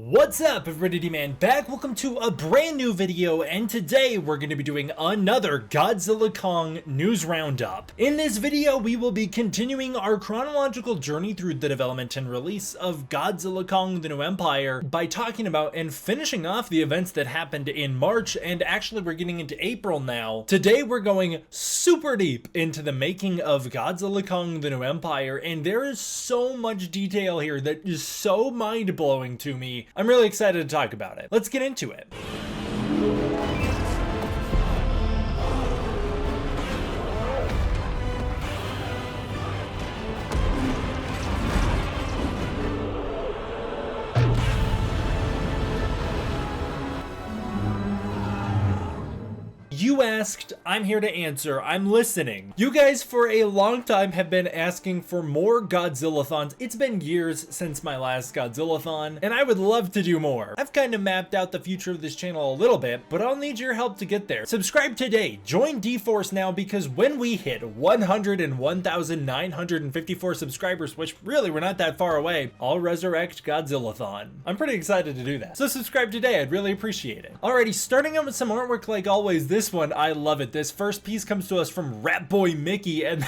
What's up, everybody, man? Back. Welcome to a brand new video, and today we're going to be doing another Godzilla Kong news roundup. In this video, we will be continuing our chronological journey through the development and release of Godzilla Kong: The New Empire by talking about and finishing off the events that happened in March, and actually we're getting into April now. Today we're going super deep into the making of Godzilla Kong: The New Empire, and there is so much detail here that is so mind-blowing to me. I'm really excited to talk about it. Let's get into it. You asked, I'm here to answer, I'm listening. You guys for a long time have been asking for more Godzilla-thons. It's been years since my last Godzilla-thon, and I would love to do more. I've kind of mapped out the future of this channel a little bit, but I'll need your help to get there. Subscribe today, join D-Force now, because when we hit 101,954 subscribers, which really we're not that far away, I'll resurrect Godzilla-thon. I'm pretty excited to do that. So subscribe today, I'd really appreciate it. Alrighty, starting out with some artwork like always, this one, I love it. This first piece comes to us from Rat Boy Mickey, and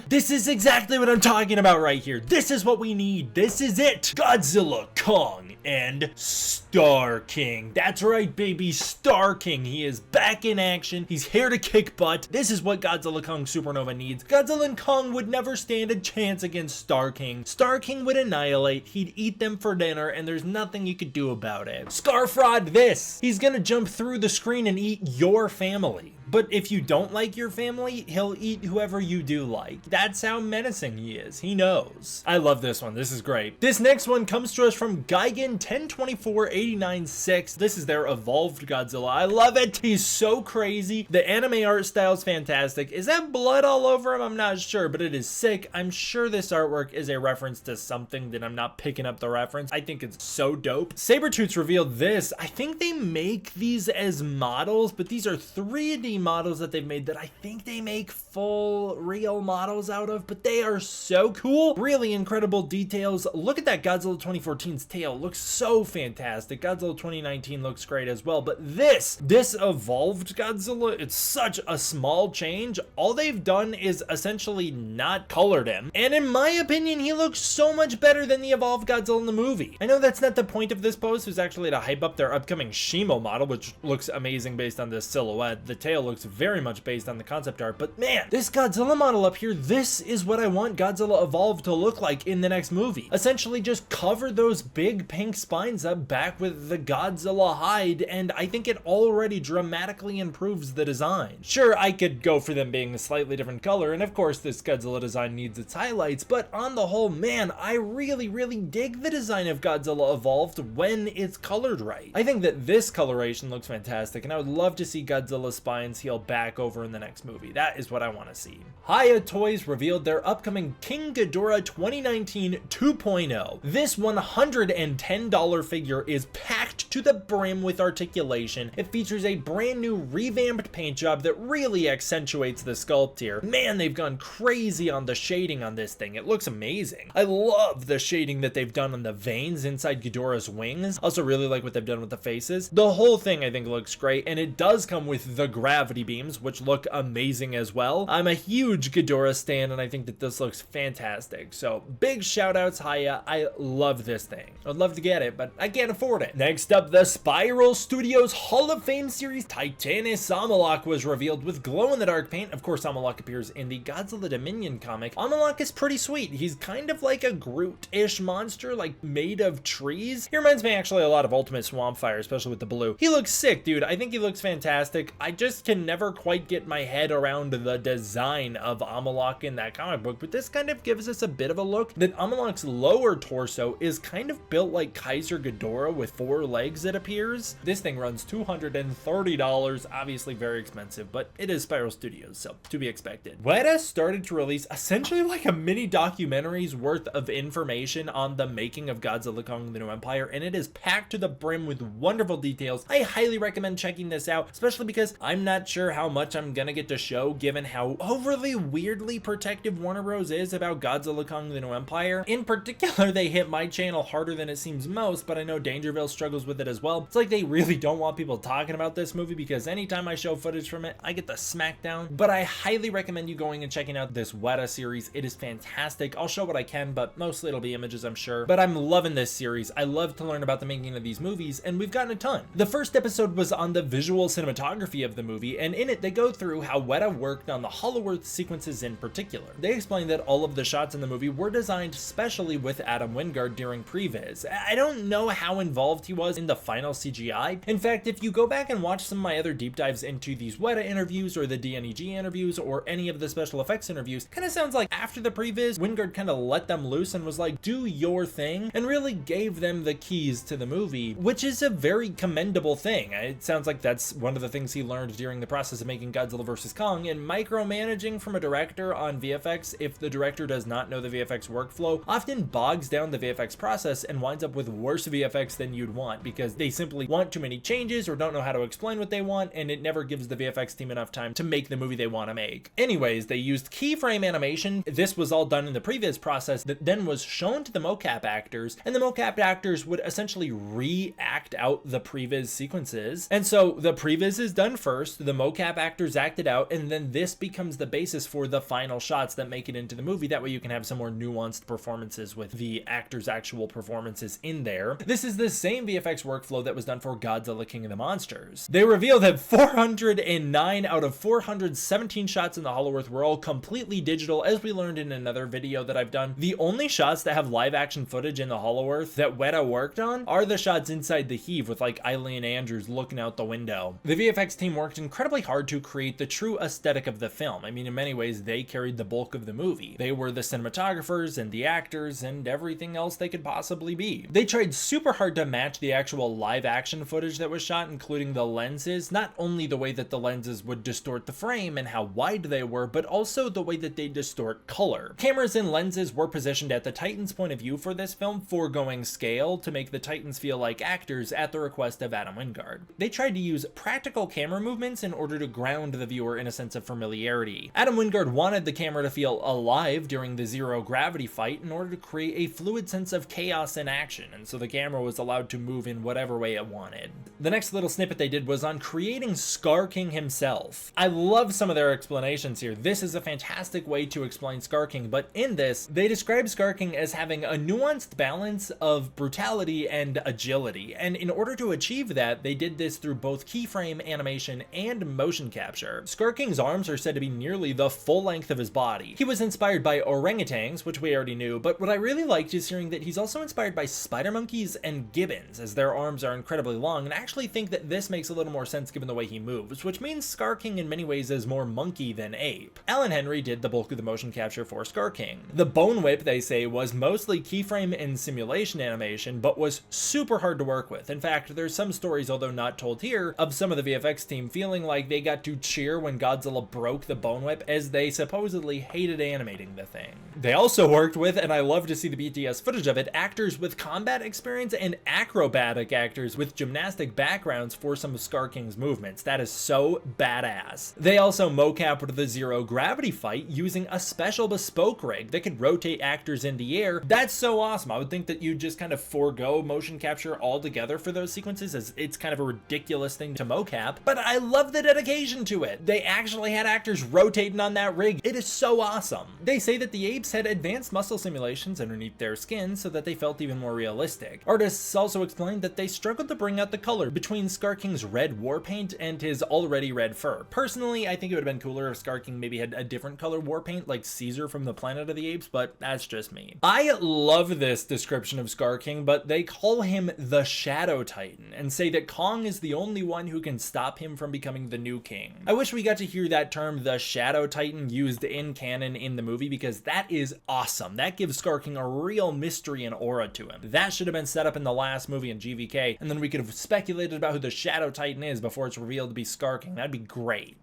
this is exactly what I'm talking about right here. This is what we need. This is it. Godzilla, Kong, and Star King. That's right, baby. Star King. He is back in action. He's here to kick butt. This is what Godzilla Kong Supernova needs. Godzilla and Kong would never stand a chance against Star King. Star King would annihilate. He'd eat them for dinner, and there's nothing you could do about it. Skar fraud this. He's gonna jump through the screen and eat your family. But if you don't like your family, he'll eat whoever you do like. That's how menacing he is. He knows. I love this one. This is great. This next one comes to us from Gigan 1024896. This is their evolved Godzilla. I love it. He's so crazy. The anime art style is fantastic. Is that blood all over him? I'm not sure, but it is sick. I'm sure this artwork is a reference to something that I'm not picking up the reference. I think it's so dope. Sabertooth's revealed this. I think they make these as models, but these are 3D models that they've made that I think they make full real models out of, but they are so cool. Really incredible details. Look at that Godzilla 2014's tail. Looks so fantastic. Godzilla 2019 looks great as well, but this evolved Godzilla, it's such a small change. All they've done is essentially not colored him, and in my opinion, he looks so much better than the evolved Godzilla in the movie. I know that's not the point of this post. It's actually to hype up their upcoming Shimo model, which looks amazing based on this silhouette. The tail looks very much based on the concept art, but man, this Godzilla model up here, this is what I want Godzilla Evolved to look like in the next movie. Essentially just cover those big pink spines up back with the Godzilla hide, and I think it already dramatically improves the design. Sure, I could go for them being a slightly different color, and of course this Godzilla design needs its highlights, but on the whole, man, I really dig the design of Godzilla Evolved when it's colored right. I think that this coloration looks fantastic, and I would love to see Godzilla's spines heal back over in the next movie. That is what I want to see. Haya Toys revealed their upcoming King Ghidorah 2019 2.0. This $110 figure is packed to the brim with articulation. It features a brand new revamped paint job that really accentuates the sculpt here. Man, they've gone crazy on the shading on this thing. It looks amazing. I love the shading that they've done on the veins inside Ghidorah's wings. Also really like what they've done with the faces. The whole thing I think looks great, and it does come with the gravity beams, which look amazing as well. I'm a huge Ghidorah stan, and I think that this looks fantastic. So big shout outs, Haya. I love this thing. I'd love to get it, but I can't afford it. Next up, the Spiral Studios Hall of Fame series Titanus Amalok was revealed with glow-in-the-dark paint. Of course, Amalok appears in the Godzilla Dominion comic. Amalok is pretty sweet. He's kind of like a Groot-ish monster, like made of trees. He reminds me actually a lot of Ultimate Swampfire, especially with the blue. He looks sick, dude. I think he looks fantastic. I just can never quite get my head around the design of Amalok in that comic book, but this kind of gives us a bit of a look that Amalok's lower torso is kind of built like Kaiser Ghidorah with 4 legs, it appears. This thing runs $230, obviously very expensive, but it is Spiral Studios, so to be expected. Weta started to release essentially like a mini documentary's worth of information on the making of Godzilla Kong: The New Empire, and it is packed to the brim with wonderful details. I highly recommend checking this out, especially because I'm not sure how much I'm gonna get to show given how overly weirdly protective Warner Bros. Is about Godzilla Kong: The New Empire. In particular, they hit my channel harder than it seems most, but I know Dangerville struggles with it as well. It's like they really don't want people talking about this movie because anytime I show footage from it, I get the smackdown. But I highly recommend you going and checking out this Weta series. It is fantastic. I'll show what I can, but mostly it'll be images, I'm sure. But I'm loving this series. I love to learn about the making of these movies, and we've gotten a ton. The first episode was on the visual cinematography of the movie, and in it they go through how Weta worked on the Hollow Earth sequences in particular. They explain that all of the shots in the movie were designed specially with Adam Wingard during previs. I don't know how involved he was in the final CGI. In fact, if you go back and watch some of my other deep dives into these Weta interviews or the DNEG interviews or any of the special effects interviews, kind of sounds like after the previs, Wingard kind of let them loose and was like, do your thing, and really gave them the keys to the movie, which is a very commendable thing. It sounds like that's one of the things he learned during the process of making Godzilla vs. Kong, and micromanaging from a director on VFX, if the director does not know the VFX workflow, often bogs down the VFX process and winds up with worse VFX than you'd want because they simply want too many changes or don't know how to explain what they want, and it never gives the VFX team enough time to make the movie they want to make. Anyways, they used keyframe animation. This was all done in the previous process that then was shown to the mocap actors, and the mocap actors would essentially re-act out the previs sequences. And so the previs is done first, the mocap actors act it out, and then this becomes the basis for the final shots that make it into the movie. That way you can have some more nuanced performances with the actors' actual performances in there. This is the same VFX workflow that was done for Godzilla King of the Monsters. They reveal that 409 out of 417 shots in the Hollow Earth were all completely digital. As we learned in another video that I've done, the only shots that have live action footage in the Hollow Earth that Weta worked on are the shots inside the heave with like Eileen Andrews looking out the window. The VFX team worked incredibly hard to create the true aesthetic of the film. I mean, in many ways, they carried the bulk of the movie. They were the cinematographers and the actors and everything else they could possibly be. They tried super hard to match the actual live action footage that was shot, including the lenses, not only the way that the lenses would distort the frame and how wide they were, but also the way that they distort color. Cameras and lenses were positioned at the Titans' point of view for this film, foregoing scale to make the Titans feel like actors at the request of Adam Wingard. They tried to use practical camera movements in order to ground the viewer in a sense of familiarity. Adam Wingard wanted the camera to feel alive during the zero gravity fight in order to create a fluid sense of chaos and action, and so the camera was allowed to move in whatever way it wanted. The next little snippet they did was on creating Skar King himself. I love some of their explanations here. This is a fantastic way to explain Skar King, but in this, they describe Skar King as having a nuanced balance of brutality and agility, and in order to achieve that, they did this through both keyframe animation and motion capture. Skar King's arms are said to be nearly the full length of his body. He was inspired by orangutans, which we already knew, but what I really liked is hearing that he's also inspired by spider monkeys and gibbons, as their arms are incredibly long, and I actually think that this makes a little more sense given the way he moves, which means Skar King in many ways is more monkey than ape. Alan Henry did the bulk of the motion capture for Skar King. The bone whip, they say, was mostly keyframe and simulation animation, but was super hard to work with. In fact, there's some stories, although not told here, of some of the VFX team feeling like they got to cheer when Godzilla broke the bone whip, as they supposedly hated animating the thing. They also worked with, and I love to see the BTS footage of it, actors with combat experience and acrobatic actors with gymnastic backgrounds for some of Skar King's movements. That is so badass. They also mocapped the zero gravity fight using a special bespoke rig that could rotate actors in the air. That's so awesome. I would think that you'd just kind of forego motion capture altogether for those sequences, as it's kind of a ridiculous thing to mocap, but I love the dedication to it. They actually had actors rotating on that rig. It is so awesome. They say that the apes had advanced muscle simulations underneath their skin so that they felt even more realistic. Artists also explained that they struggled to bring out the color between Skar King's red war paint and his already red fur. Personally, I think it would have been cooler if Skar King maybe had a different color war paint like Caesar from the Planet of the Apes, but that's just me. I love this description of Skar King, but they call him the Shadow Titan and say that Kong is the only one who can stop him from becoming the new king. I wish we got to hear that term, the Shadow Titan, used in canon in the movie, because that is awesome. That gives Skar King a real mystery and aura to him. That should have been set up in the last movie and GVK, and then we could have speculated about who the Shadow Titan is before it's revealed to be Skar King. That'd be great.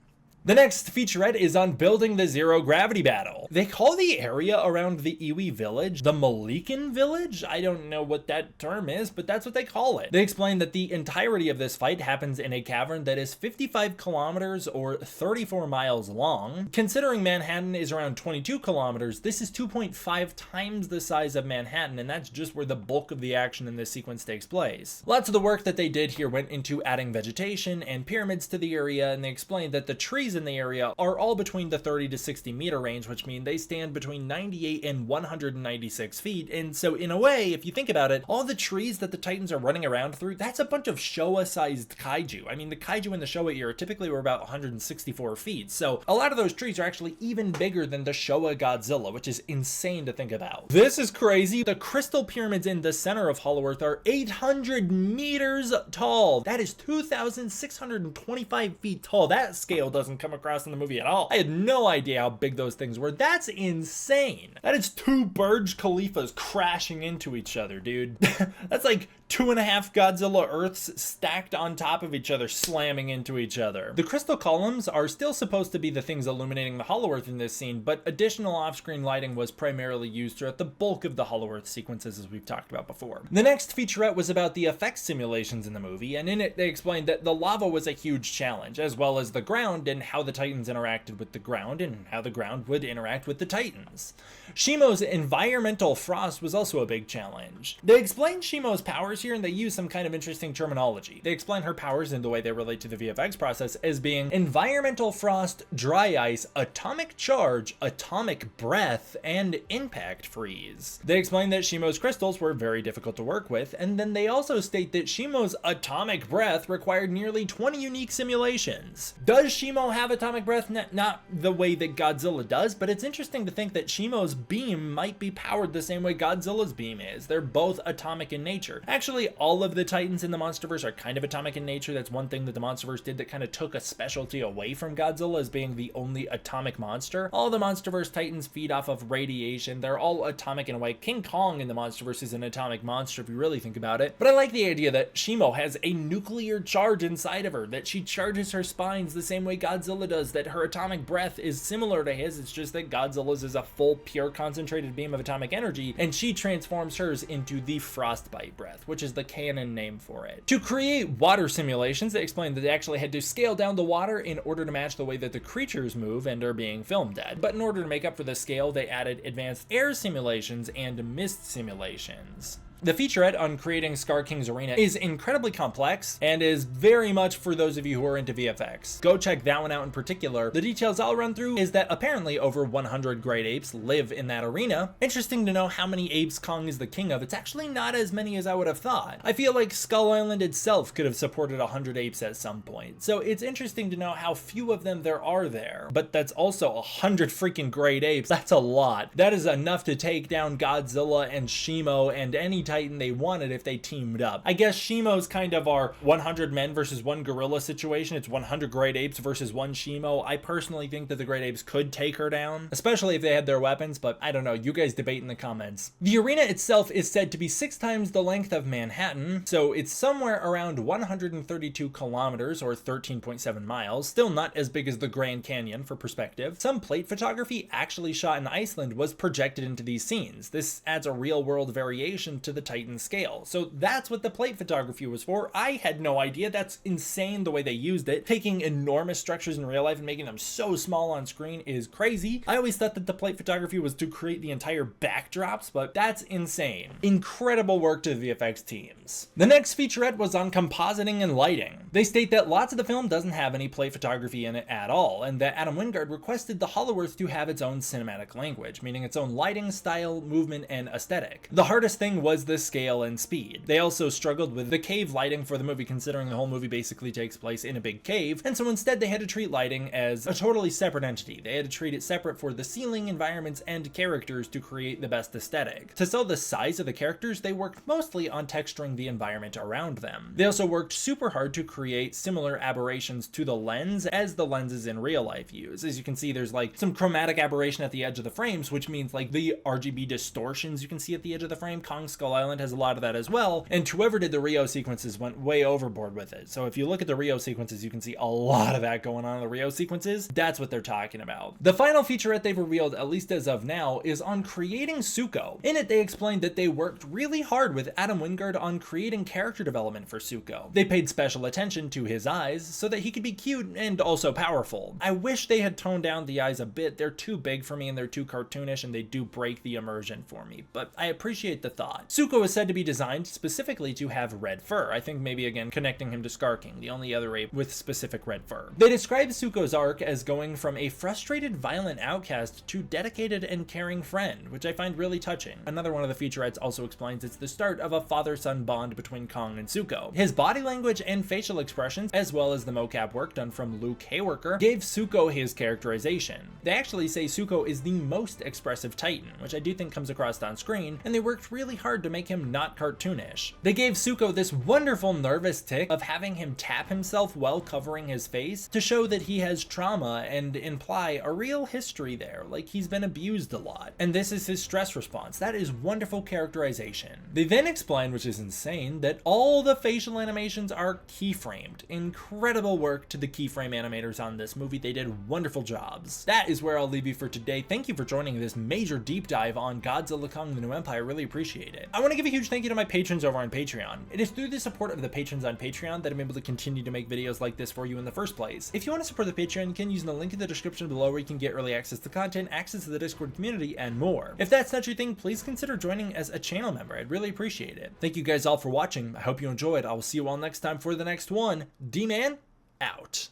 The next featurette is on building the zero gravity battle. They call the area around the Iwi village the Malikan village? I don't know what that term is, but that's what they call it. They explain that the entirety of this fight happens in a cavern that is 55 kilometers or 34 miles long. Considering Manhattan is around 22 kilometers, this is 2.5 times the size of Manhattan, and that's just where the bulk of the action in this sequence takes place. Lots of the work that they did here went into adding vegetation and pyramids to the area, and they explained that the trees in the area are all between the 30 to 60 meter range, which means they stand between 98 and 196 feet. And so in a way, if you think about it, all the trees that the Titans are running around through, that's a bunch of Showa-sized kaiju. I mean, the kaiju in the Showa era typically were about 164 feet. So a lot of those trees are actually even bigger than the Showa Godzilla, which is insane to think about. This is crazy. The crystal pyramids in the center of Hollow Earth are 800 meters tall. That is 2,625 feet tall. That scale doesn't come across in the movie at all. I had no idea how big those things were. That's insane. That is 2 Burj Khalifas crashing into each other, dude. That's like 2.5 Godzilla Earths stacked on top of each other, slamming into each other. The crystal columns are still supposed to be the things illuminating the Hollow Earth in this scene, but additional off-screen lighting was primarily used throughout the bulk of the Hollow Earth sequences, as we've talked about before. The next featurette was about the effects simulations in the movie, and in it they explained that the lava was a huge challenge, as well as the ground and how the Titans interacted with the ground and how the ground would interact with the Titans. Shimo's environmental frost was also a big challenge. They explained Shimo's powers here, and they use some kind of interesting terminology. They explain her powers in the way they relate to the VFX process as being environmental frost, dry ice, atomic charge, atomic breath, and impact freeze. They explain that Shimo's crystals were very difficult to work with, and then they also state that Shimo's atomic breath required nearly 20 unique simulations. Does Shimo have atomic breath? Not the way that Godzilla does, but it's interesting to think that Shimo's beam might be powered the same way Godzilla's beam is. They're both atomic in nature. Actually, all of the Titans in the MonsterVerse are kind of atomic in nature. That's one thing that the MonsterVerse did that kind of took a specialty away from Godzilla as being the only atomic monster. All the MonsterVerse Titans feed off of radiation. They're all atomic in a way. King Kong in the MonsterVerse is an atomic monster if you really think about it. But I like the idea that Shimo has a nuclear charge inside of her, that she charges her spines the same way Godzilla does, that her atomic breath is similar to his. It's just that Godzilla's is a full, pure, concentrated beam of atomic energy, and she transforms hers into the frostbite breath, which is the canon name for it. To create water simulations, they explained that they actually had to scale down the water in order to match the way that the creatures move and are being filmed at. But in order to make up for the scale, they added advanced air simulations and mist simulations. The featurette on creating Skar King's arena is incredibly complex and is very much for those of you who are into VFX. Go check that one out in particular. The details I'll run through is that apparently over 100 great apes live in that arena. Interesting to know how many apes Kong is the king of. It's actually not as many as I would have thought. I feel like Skull Island itself could have supported 100 apes at some point. So it's interesting to know how few of them there are there. But that's also 100 freaking great apes. That's a lot. That is enough to take down Godzilla and Shimo and any Titan they wanted if they teamed up. I guess Shimo's kind of our 100 men versus 1 gorilla situation. It's 100 great apes versus 1 Shimo. I personally think that the great apes could take her down, especially if they had their weapons, but I don't know. You guys debate in the comments. The arena itself is said to be 6 times the length of Manhattan, so it's somewhere around 132 kilometers or 13.7 miles. Still not as big as the Grand Canyon for perspective. Some plate photography actually shot in Iceland was projected into these scenes. This adds a real-world variation to the Titan scale. So that's what the plate photography was for. I had no idea. That's insane the way they used it. Taking enormous structures in real life and making them so small on screen is crazy. I always thought that the plate photography was to create the entire backdrops, but that's insane. Incredible work to the VFX teams. The next featurette was on compositing and lighting. They state that lots of the film doesn't have any plate photography in it at all, and that Adam Wingard requested the Hollow Earth to have its own cinematic language, meaning its own lighting, style, movement, and aesthetic. The hardest thing was the scale and speed. They also struggled with the cave lighting for the movie, considering the whole movie basically takes place in a big cave, and so instead they had to treat lighting as a totally separate entity. They had to treat it separate for the ceiling, environments, and characters to create the best aesthetic. To sell the size of the characters, they worked mostly on texturing the environment around them. They also worked super hard to create similar aberrations to the lens as the lenses in real life use. As you can see, there's like some chromatic aberration at the edge of the frames, which means like the RGB distortions you can see at the edge of the frame. Kong Skull Island has a lot of that as well, and whoever did the Rio sequences went way overboard with it. So if you look at the Rio sequences, you can see a lot of that going on in the Rio sequences. That's what they're talking about. The final featurette they've revealed, at least as of now, is on creating Suko. In it, they explained that they worked really hard with Adam Wingard on creating character development for Suko. They paid special attention to his eyes so that he could be cute and also powerful. I wish they had toned down the eyes a bit. They're too big for me and they're too cartoonish, and they do break the immersion for me, but I appreciate the thought. Suko is said to be designed specifically to have red fur. I think maybe again connecting him to Skar King, the only other ape with specific red fur. They describe Suko's arc as going from a frustrated, violent outcast to dedicated and caring friend, which I find really touching. Another one of the featurettes also explains it's the start of a father-son bond between Kong and Suko. His body language and facial expressions, as well as the mocap work done from Luke Hayworker, gave Suko his characterization. They actually say Suko is the most expressive Titan, which I do think comes across on screen, and they worked really hard to make him not cartoonish. They gave Suko this wonderful nervous tick of having him tap himself while covering his face to show that he has trauma and imply a real history there, like he's been abused a lot. And this is his stress response. That is wonderful characterization. They then explain, which is insane, that all the facial animations are keyframed. Incredible work to the keyframe animators on this movie. They did wonderful jobs. That is where I'll leave you for today. Thank you for joining this major deep dive on Godzilla Kong: The New Empire. Really appreciate it. I want to give a huge thank you to my patrons over on Patreon. It is through the support of the patrons on Patreon that I'm able to continue to make videos like this for you in the first place. If you want to support the Patreon, you can use the link in the description below where you can get early access to content, access to the Discord community, and more. If that's not your thing, please consider joining as a channel member. I'd really appreciate it. Thank you guys all for watching. I hope you enjoyed. I will see you all next time for the next one. D-Man, out.